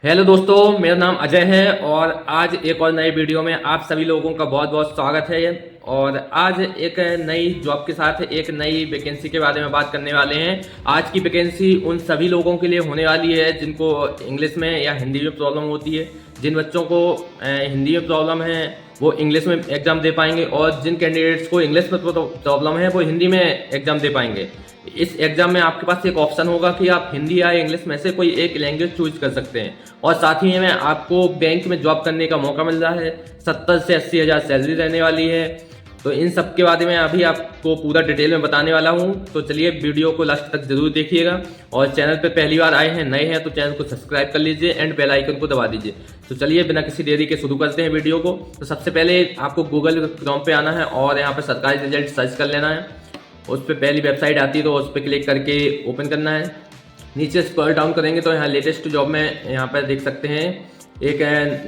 Hello दोस्तों, मेरा नाम अजय है और आज एक और नए वीडियो में आप सभी लोगों का बहुत बहुत स्वागत है। और आज एक नई जॉब के साथ एक नई वैकेंसी के बारे में बात करने वाले हैं। आज की वैकेंसी उन सभी लोगों के लिए होने वाली है जिनको इंग्लिश में या हिंदी में प्रॉब्लम होती है। जिन बच्चों को हिंदी में प्रॉब्लम है वो इंग्लिश में एग्जाम दे पाएंगे और जिन कैंडिडेट्स को इंग्लिश में प्रॉब्लम है वो हिंदी में एग्जाम दे पाएंगे। इस एग्जाम में आपके पास एक ऑप्शन होगा कि आप हिंदी या इंग्लिश में से कोई एक लैंग्वेज चूज कर सकते हैं और साथ ही में आपको बैंक में जॉब करने का मौका मिल रहा है। 70 से 80 हज़ार सैलरी रहने वाली है। तो इन सब के बारे में अभी आपको पूरा डिटेल में बताने वाला हूं। तो चलिए वीडियो को लास्ट तक जरूर देखिएगा और चैनल पे पहली बार आए हैं, नए हैं तो चैनल को सब्सक्राइब कर लीजिए एंड बेल आइकन को दबा दीजिए। तो चलिए बिना किसी देरी के शुरू करते हैं वीडियो को। तो सबसे पहले आपको गूगल क्रोम पे आना है और यहाँ पे सरकारी रिजल्ट सर्च कर लेना है। उस पर पहली वेबसाइट आती है तो उस पर क्लिक करके ओपन करना है। नीचे स्क्रॉल डाउन करेंगे तो यहाँ लेटेस्ट जॉब में यहाँ पर देख सकते हैं एक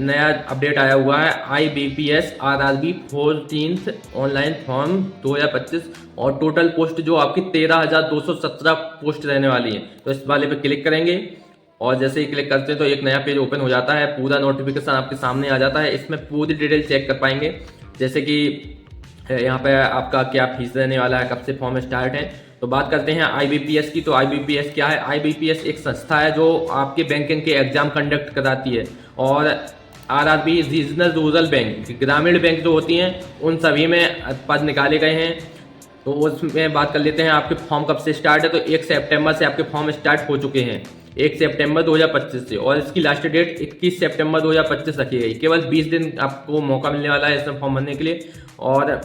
नया अपडेट आया हुआ है। IBPS RRB 14th online form 2025 और टोटल पोस्ट जो आपकी 13,217 पोस्ट रहने वाली है। तो इस वाले पे क्लिक करेंगे और जैसे ही क्लिक करते हैं तो एक नया पेज ओपन हो जाता है। पूरा नोटिफिकेशन आपके सामने आ जाता है। इसमें पूरी डिटेल चेक कर पाएंगे, जैसे कि यहाँ पे आपका क्या फीस रहने वाला है, कब से फॉर्म स्टार्ट है। तो बात करते हैं IBPS की। तो IBPS क्या है? IBPS एक संस्था है जो आपके बैंकिंग के एग्जाम कंडक्ट कराती है और RRB रीजनल रूरल बैंक, ग्रामीण बैंक जो होती हैं उन सभी में पद निकाले गए हैं। तो उसमें बात कर लेते हैं आपके फॉर्म कब से स्टार्ट है। तो 1 सितंबर से आपके फॉर्म स्टार्ट हो चुके हैं, 1 सितंबर 2025 से, और इसकी लास्ट डेट 21 सितंबर 2025 रखी गई। केवल 20 दिन आपको मौका मिलने वाला है इसमें फॉर्म भरने के लिए। और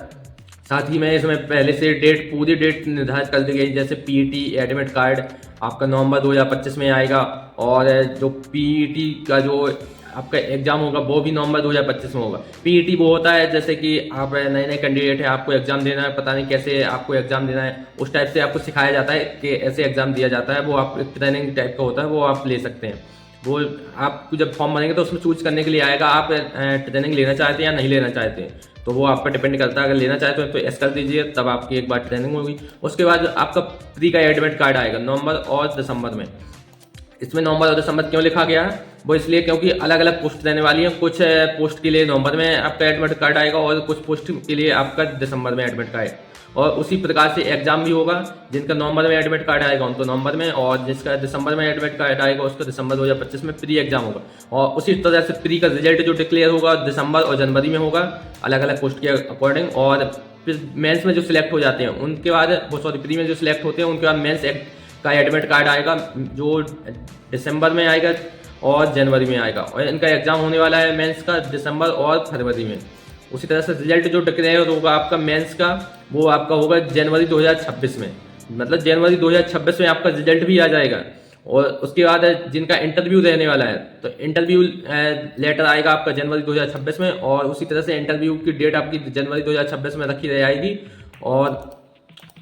साथ ही में इसमें पहले से पूरी डेट निर्धारित कर दी गई, जैसे PET एडमिट कार्ड आपका नवंबर 2025 में आएगा और जो PET का जो आपका एग्जाम होगा वो भी नवंबर 2025 में होगा। PET वो होता है जैसे कि आप नए नए कैंडिडेट हैं, आपको एग्जाम देना है, पता नहीं कैसे आपको एग्जाम देना है, उस टाइप से आपको सिखाया जाता है कि ऐसे एग्जाम दिया जाता है। वो आप ट्रेनिंग टाइप का होता है, वो आप ले सकते हैं। वो आप जब फॉर्म भरेंगे तो उसमें चूज करने के लिए आएगा आप ट्रेनिंग लेना चाहते हैं या नहीं लेना चाहते हैं। तो वो आप पर डिपेंड करता है। अगर लेना चाहते हो तो एस कर दीजिए, तब आपकी एक बार ट्रेनिंग होगी। उसके बाद आपका प्री का एडमिट कार्ड आएगा नवंबर और दिसंबर में। इसमें नवंबर और दिसंबर क्यों लिखा गया है? वो इसलिए क्योंकि अलग अलग पोस्ट रहने वाली है। कुछ पोस्ट के लिए नवंबर में आपका एडमिट कार्ड आएगा और कुछ पोस्ट के लिए आपका दिसंबर में एडमिट कार्ड। और उसी प्रकार से एग्जाम भी होगा। जिनका नवंबर में एडमिट कार्ड आएगा उनको नवंबर में, और जिसका दिसंबर में एडमिट कार्ड आएगा उसका दिसंबर 2025 में प्री एग्जाम होगा। और उसी तरह से प्री का रिजल्ट जो डिक्लेयर होगा दिसंबर और जनवरी में होगा, अलग अलग पोस्ट के अकॉर्डिंग। और फिर मेंस में जो सिलेक्ट हो जाते हैं उनके बाद, प्री में जो सिलेक्ट होते हैं उनके बाद मेंस का एडमिट कार्ड आएगा जो दिसंबर में आएगा और जनवरी में आएगा। और इनका एग्जाम होने वाला है मेंस का दिसंबर और फरवरी में। उसी तरह से रिजल्ट जो डिक्लेयर होगा आपका मेंस का, वो आपका होगा जनवरी 2026 में। मतलब जनवरी 2026 में आपका रिजल्ट भी आ जाएगा। और उसके बाद जिनका इंटरव्यू रहने वाला है तो इंटरव्यू लेटर आएगा आपका जनवरी 2026 में। और उसी तरह से इंटरव्यू की डेट आपकी जनवरी 2026 में रखी जाएगी। और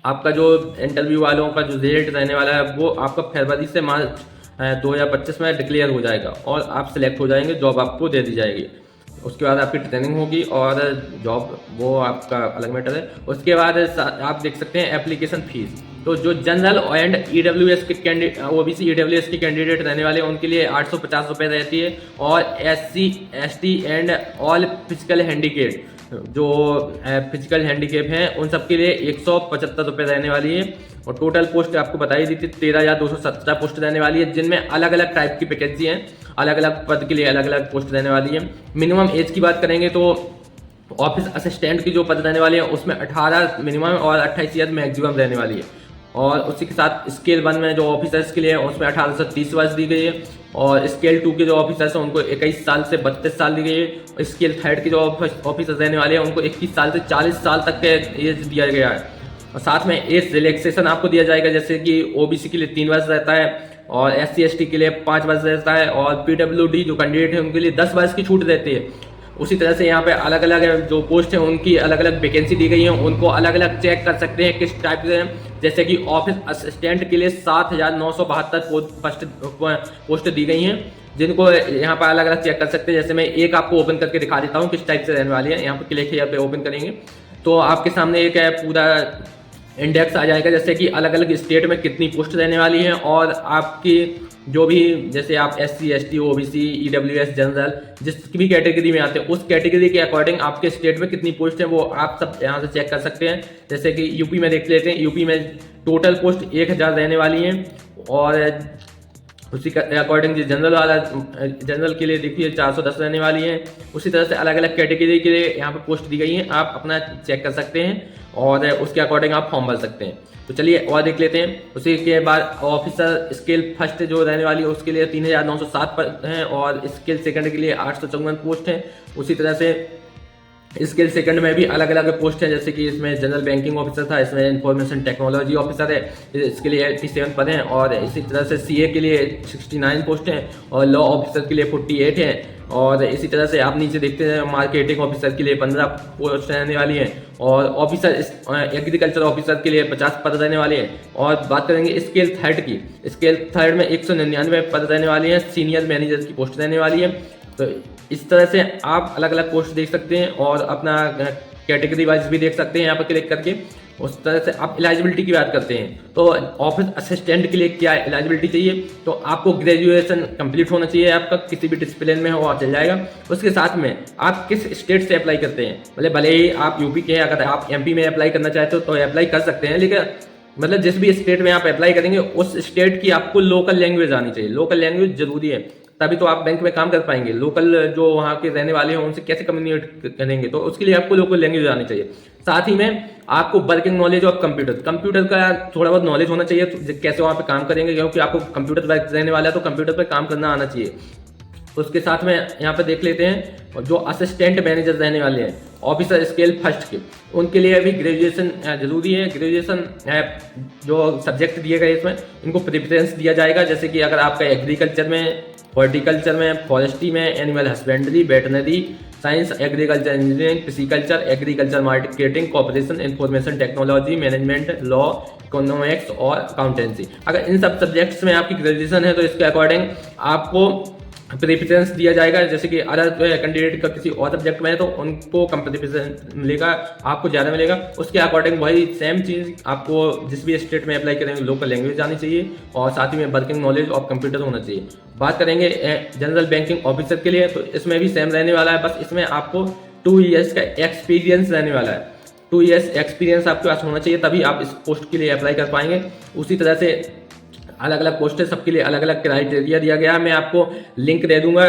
आपका जो इंटरव्यू वालों का जो रिजल्ट रहने वाला है वो आपका फरवरी से मार्च 2025 में डिक्लेयर हो जाएगा और आप सिलेक्ट हो जाएंगे, जॉब आपको दे दी जाएगी। उसके बाद आपकी ट्रेनिंग होगी और जॉब वो आपका अलग मैटर है। उसके बाद आप देख सकते हैं एप्लीकेशन फीस। तो जो जनरल एंड EWS के OBC EWS के कैंडिडेट रहने वाले हैं उनके लिए 850 रुपये रहती है। और SC ST and all physical handicap, जो फिजिकल हैंडीकेप हैं उन सब के लिए 175 रुपये रहने वाली है। और टोटल पोस्ट आपको बताई दी थी 13,217 पोस्ट रहने वाली है, जिनमें अलग अलग टाइप की वैकेंसी हैं, अलग अलग पद के लिए अलग अलग पोस्ट रहने वाली है। मिनिमम एज की बात करेंगे तो ऑफिस असिस्टेंट की जो पद रहने वाली है उसमें 18 मिनिमम और 28 ईयर मैक्सिमम रहने वाली है। और उसी के साथ स्केल 1 में जो ऑफिसर्स के लिए उसमें 18 से 30 वर्ष दी गई है। और स्केल 2 के जो ऑफिसर्स हैं उनको 21 साल से 32 साल दी गई है। स्केल 3 के जो ऑफिसर्स रहने वाले हैं उनको 21 साल से 40 साल तक के एज दिया गया है। और साथ में एज रिलैक्सेशन आपको दिया जाएगा, जैसे कि OBC के लिए 3 वर्ष रहता है और SC ST के लिए 5 वर्ष रहता है। और PWD जो कैंडिडेट है उनके लिए 10 वर्ष की छूट रहती है। उसी तरह से यहाँ पे अलग अलग जो पोस्ट हैं उनकी अलग अलग वैकेंसी दी गई है, उनको अलग अलग चेक कर सकते हैं किस टाइप से। जैसे कि ऑफिस असिस्टेंट के लिए 7,972 पोस्ट दी गई हैं, जिनको यहाँ पर अलग अलग चेक कर सकते हैं। जैसे मैं एक आपको ओपन करके दिखा देता हूँ किस टाइप से रहने वाली है। यहाँ पर क्लिक यहाँ पे ओपन करेंगे तो आपके सामने एक पूरा इंडेक्स आ जाएगा, जैसे कि अलग अलग स्टेट में कितनी पोस्ट रहने वाली है, और आपकी जो भी जैसे आप SC ST OBC EWS general जिस भी कैटेगरी में आते हैं उस कैटेगरी के अकॉर्डिंग आपके स्टेट में कितनी पोस्ट है वो आप सब यहाँ से चेक कर सकते हैं। जैसे कि यूपी में देख लेते हैं, यूपी में टोटल पोस्ट 1000 रहने वाली हैं, और उसी का अकॉर्डिंग जनरल के लिए देखिए 410 रहने वाली है। उसी तरह से अलग अलग कैटेगरी के लिए यहाँ पे पोस्ट दी गई है, आप अपना चेक कर सकते हैं और उसके अकॉर्डिंग आप फॉर्म भर सकते हैं। तो चलिए और देख लेते हैं। उसी के बाद ऑफिसर स्केल फर्स्ट जो रहने वाली है उसके लिए 3907 हैं, और स्केल सेकंड के लिए 854 पोस्ट हैं। उसी तरह से स्केल सेकंड में भी अलग अलग पोस्ट है, जैसे कि इसमें जनरल बैंकिंग ऑफिसर था, इसमें इंफॉर्मेशन टेक्नोलॉजी ऑफिसर है, इसके लिए 87 पद हैं, और इसी तरह से CA के लिए 69 पोस्ट हैं, और लॉ ऑफिसर के लिए 48 हैं। और इसी तरह से आप नीचे देखते हैं मार्केटिंग ऑफिसर के लिए 15 पोस्ट रहने वाली हैं, और ऑफिसर एग्रीकल्चर ऑफिसर के लिए 50 पद रहने वाले हैं। और बात करेंगे स्केल थर्ड की, स्केल थर्ड में 199 पद रहने वाले हैं, सीनियर मैनेजर की पोस्ट रहने वाली है। तो इस तरह से आप अलग अलग पोस्ट देख सकते हैं और अपना कैटेगरी वाइज भी देख सकते हैं यहाँ पर क्लिक करके। उस तरह से आप एलिजिबिलिटी की बात करते हैं तो ऑफिस असिस्टेंट के लिए क्या एलिजिबिलिटी चाहिए, तो आपको ग्रेजुएशन कंप्लीट होना चाहिए, आपका किसी भी डिसिप्लिन में हो चल जाएगा। उसके साथ में आप किस स्टेट से अप्लाई करते हैं, मतलब भले ही आप यूपी के हैं, अगर आप MP में अप्लाई करना चाहते हो तो अप्लाई कर सकते हैं, लेकिन मतलब जिस भी स्टेट में आप अप्लाई करेंगे उस स्टेट की आपको लोकल लैंग्वेज आनी चाहिए। लोकल लैंग्वेज जरूरी है, तभी तो आप बैंक में काम कर पाएंगे। लोकल जो वहाँ के रहने वाले हैं उनसे कैसे कम्युनिकेट करेंगे, तो उसके लिए आपको लोकल लैंग्वेज आनी चाहिए। साथ ही में आपको वर्किंग नॉलेज ऑफ कंप्यूटर का थोड़ा बहुत नॉलेज होना चाहिए, तो कैसे वहाँ पे काम करेंगे, क्योंकि आपको कंप्यूटर वर्क रहने वाला है तो कंप्यूटर पर काम करना आना चाहिए। उसके साथ में यहाँ पे देख लेते हैं जो असिस्टेंट मैनेजर रहने वाले हैं ऑफिसर स्केल फर्स्ट के, उनके लिए भी ग्रेजुएशन जरूरी है। ग्रेजुएशन जो सब्जेक्ट दिए गए इसमें इनको प्रेफरेंस दिया जाएगा, जैसे कि अगर आपका एग्रीकल्चर में, हॉर्टिकल्चर में, फॉरेस्ट्री में, animal husbandry, veterinary science, agriculture engineering, pisciculture, agriculture marketing, corporation, information technology, management, law, economics और अकाउंटेंसी, अगर इन सब सब्जेक्ट्स में आपकी ग्रेजुएशन है तो इसके अकॉर्डिंग आपको प्रेफरेंस दिया जाएगा। जैसे कि अदर कैंडिडेट का किसी और सब्जेक्ट में है तो उनको कम प्रेफरेंस मिलेगा, आपको ज़्यादा मिलेगा। उसके अकॉर्डिंग वही सेम चीज़ आपको जिस भी स्टेट में अप्लाई करेंगे लोकल लैंग्वेज आनी चाहिए, और साथ ही में वर्किंग नॉलेज ऑफ कंप्यूटर होना चाहिए। बात करेंगे जनरल बैंकिंग ऑफिसर के लिए, तो इसमें भी सेम रहने वाला है, बस इसमें आपको 2 ईयर्स का एक्सपीरियंस रहने वाला है। 2 ईयर्स एक्सपीरियंस आपके पास होना चाहिए, तभी आप इस पोस्ट के लिए अप्लाई कर पाएंगे। उसी तरह से अलग अलग पोस्ट है, सबके लिए अलग अलग क्राइटेरिया दिया गया है। मैं आपको लिंक दे दूंगा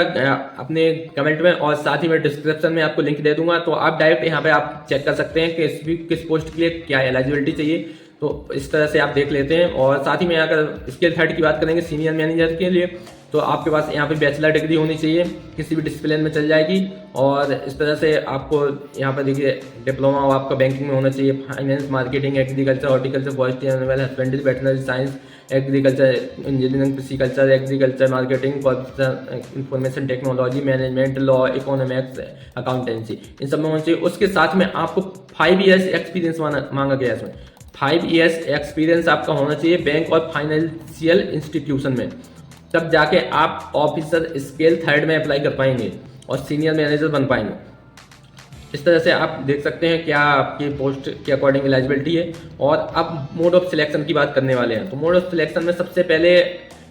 अपने कमेंट में, और साथ ही में डिस्क्रिप्शन में आपको लिंक दे दूंगा, तो आप डायरेक्ट यहाँ पे आप चेक कर सकते हैं कि किस पोस्ट के लिए क्या एलिजिबिलिटी चाहिए। तो इस तरह से आप देख लेते हैं। और साथ ही में अगर स्केल थर्ड की बात करेंगे सीनियर मैनेजर के लिए, तो आपके पास यहाँ पे बैचलर डिग्री होनी चाहिए, किसी भी डिसिप्लिन में चल जाएगी। और इस तरह से आपको यहाँ पर देखिए डिप्लोमा आपका बैंकिंग में होना चाहिए, finance, marketing, agriculture, horticulture, forestry, animal husbandry, veterinary science, agriculture engineering, pisciculture, agriculture marketing, information technology, management, law, economics, accountancy, इन सब में होना चाहिए। उसके साथ में आपको 5 ईयर्स एक्सपीरियंस मांगा गया है इसमें। 5 ईयर्स एक्सपीरियंस आपका होना चाहिए बैंक और फाइनेंशियल इंस्टीट्यूशन में, तब जाके आप ऑफिसर स्केल थर्ड में अप्लाई कर पाएंगे और सीनियर मैनेजर बन पाएंगे। इस तरह से आप देख सकते हैं क्या आपकी पोस्ट के अकॉर्डिंग एलिजिबिलिटी है। और अब मोड ऑफ सिलेक्शन की बात करने वाले हैं, तो मोड ऑफ सिलेक्शन में सबसे पहले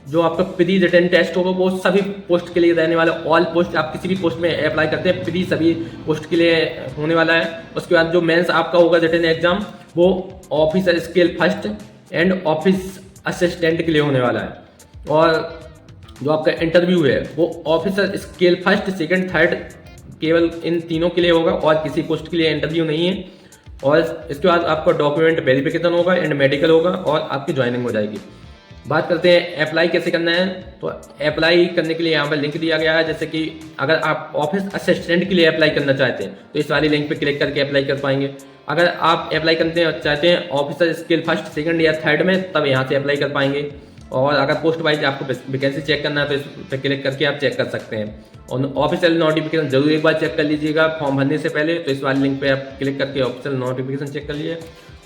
जो आपका प्री रिटन टेस्ट होगा वो सभी पोस्ट के लिए रहने वाला है। ऑल पोस्ट, आप किसी भी पोस्ट में अप्लाई करते हैं प्री सभी पोस्ट के लिए होने वाला है। उसके बाद जो मेंस आपका होगा रिटन एग्जाम, वो officer scale first and office assistant के लिए होने वाला है। और जो आपका इंटरव्यू है वो officer scale first, second, third, केवल इन तीनों के लिए होगा, और किसी पोस्ट के लिए इंटरव्यू नहीं है। और इसके बाद आपका डॉक्यूमेंट वेरिफिकेशन होगा एंड मेडिकल होगा, और आपकी ज्वाइनिंग हो जाएगी। बात करते हैं अप्लाई कैसे करना है, तो अप्लाई करने के लिए यहाँ पर लिंक दिया गया है। जैसे कि अगर आप ऑफिस असिस्टेंट के लिए अप्लाई करना चाहते हैं तो इस वाली लिंक पे क्लिक करके अप्लाई कर पाएंगे। अगर आप अप्लाई करना चाहते हैं ऑफिसर स्केल फर्स्ट, सेकंड या थर्ड में, तब यहाँ से अप्लाई कर पाएंगे। और अगर पोस्ट वाइज आपको वैकेंसी चेक करना है तो इस पर क्लिक करके आप चेक कर सकते हैं। और ऑफिशियल नोटिफिकेशन जरूर एक बार चेक कर लीजिएगा फॉर्म भरने से पहले, तो इस वाली लिंक पे आप क्लिक करके ऑफिशियल नोटिफिकेशन चेक कर लीजिए।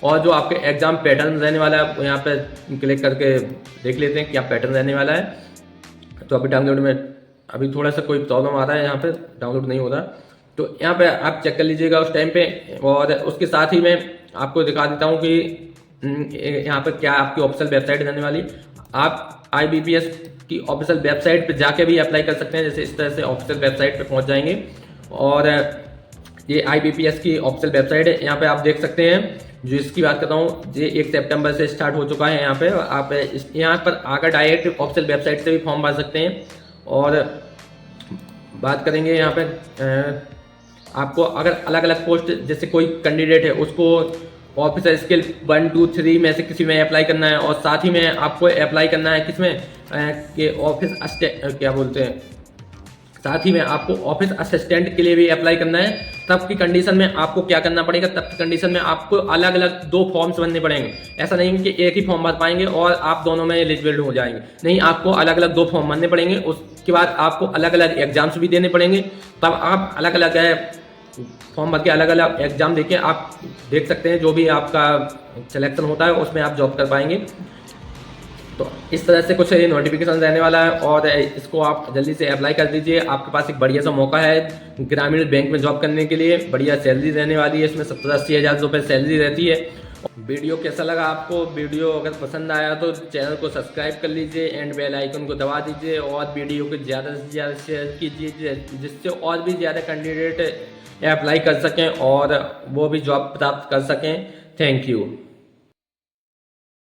और जो आपके एग्जाम पैटर्न रहने वाला है यहाँ पे क्लिक करके देख लेते हैं क्या पैटर्न रहने वाला है। तो अभी डाउनलोड में अभी थोड़ा सा कोई प्रॉब्लम आ रहा है, यहाँ पे डाउनलोड नहीं हो रहा, तो यहाँ पे आप चेक कर लीजिएगा उस टाइम पे। और उसके साथ ही मैं आपको दिखा देता हूँ कि यहाँ पर क्या आपकी ऑफिशियल वेबसाइट रहने वाली। आप IBPS की ऑफिशियल वेबसाइट पे जाके भी अप्लाई कर सकते हैं। जैसे इस तरह से ऑफिशियल वेबसाइट पे पहुंच जाएंगे और ये IBPS की ऑफिशियल वेबसाइट है। यहाँ पे आप देख सकते हैं, जो इसकी बात कर रहा हूँ ये 1 सितंबर से स्टार्ट हो चुका है। यहाँ पे आप यहाँ पर आकर डायरेक्ट ऑफिशियल वेबसाइट से भी फॉर्म भर सकते हैं। और बात करेंगे यहाँ पे आपको अगर अलग अलग पोस्ट, जैसे कोई कैंडिडेट है उसको ऑफिसर स्किल 1 2 3 में से किसी में अप्लाई करना है, और साथ ही में आपको अप्लाई करना है किसमें कि ऑफिस क्या बोलते हैं, साथ ही में आपको ऑफिस असिस्टेंट के लिए भी अप्लाई करना है। तब की कंडीशन में आपको क्या करना पड़ेगा, तब की कंडीशन में आपको अलग अलग 2 फॉर्म्स भरने पड़ेंगे। ऐसा नहीं कि एक ही फॉर्म भर पाएंगे और आप दोनों में एलिजिबल हो जाएंगे, नहीं, आपको अलग अलग 2 फॉर्म भरने पड़ेंगे। उसके बाद आपको अलग अलग एग्जाम्स भी देने पड़ेंगे, तब आप अलग अलग फॉर्म भर के अलग अलग एग्जाम देके आप देख सकते हैं जो भी आपका सिलेक्शन होता है उसमें आप जॉब कर पाएंगे। तो इस तरह से कुछ नोटिफिकेशन रहने वाला है और इसको आप जल्दी से अप्लाई कर दीजिए। आपके पास एक बढ़िया सा मौका है ग्रामीण बैंक में जॉब करने के लिए। बढ़िया सैलरी रहने वाली है, इसमें 70-80 हज़ार रुपये सैलरी रहती है। वीडियो कैसा लगा आपको? वीडियो अगर पसंद आया तो चैनल को सब्सक्राइब कर लीजिए एंड बेल आइकन को दबा दीजिए और वीडियो को ज़्यादा से ज़्यादा शेयर कीजिए, जिससे और भी ज़्यादा कैंडिडेट अप्लाई कर सकें और वो भी जॉब प्राप्त कर सकें। Thank you.